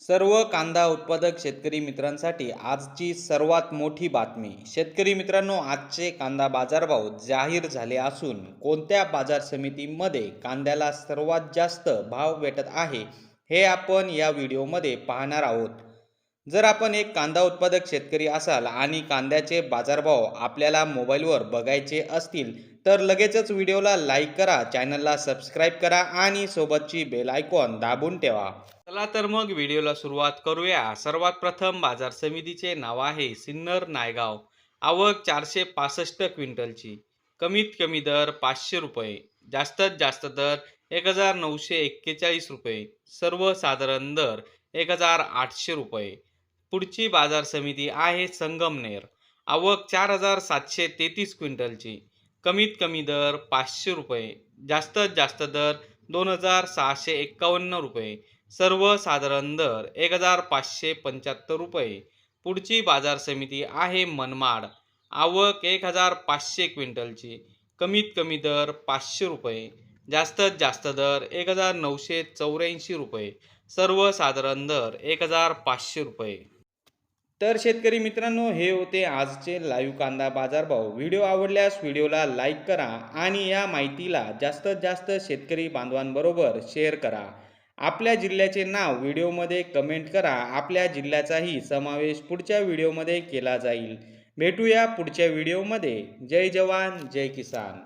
सर्व कांदा उत्पादक शेतकरी मित्रांसाठी आजची सर्वात मोठी बातमी. शेतकरी मित्रांनो, आजचे कांदा बाजारभाव जाहीर झाले असून कोणत्या बाजार समितीमध्ये कांद्याला सर्वात जास्त भाव भेटत आहे हे आपण या व्हिडिओमध्ये पाहणार आहोत. जर आपण एक कांदा उत्पादक शेतकरी असाल आणि कांद्याचे बाजारभाव आपल्याला मोबाईलवर बघायचे असतील तर लगेचच व्हिडिओला लाईक करा, चॅनलला सबस्क्राईब करा आणि सोबतची बेल आयकॉन दाबून ठेवा. चला तर मग व्हिडिओला सुरुवात करूया. सर्वात प्रथम बाजार समितीचे नाव आहे सिन्नर नायगाव. आवक 465 क्विंटलची. कमीत कमी दर 500 रुपये, जास्तीत जास्त दर 1941 रुपये, सर्वसाधारण दर 1800 रुपये. पुढची बाजार समिती आहे संगमनेर. आवक 4733 क्विंटलची. कमीत कमी दर 500 रुपये, जास्तीत जास्त दर 2651 रुपये, सर्वसाधारण दर 1575 रुपये. पुढची बाजार समिती आहे मनमाड. आवक 1500 क्विंटलची. कमीत कमी दर 500 रुपये, जास्तीत जास्त दर 1984 रुपये, सर्वसाधारण दर 1500 रुपये. तर शेतकरी मित्रांनो, हे होते आजचे लाईव्ह कांदा बाजारभाव. व्हिडिओ आवडल्यास व्हिडिओला लाईक करा आणि या माहितीला जास्तीत जास्त शेतकरी बांधवांबरोबर शेअर करा. आपल्या जिल्ह्याचे नाव व्हिडिओमध्ये कमेंट करा. आपल्या जिल्ह्याचाही समावेश पुढच्या व्हिडिओमध्ये केला जाईल. भेटूया पुढच्या व्हिडिओमध्ये. जय जवान जय किसान.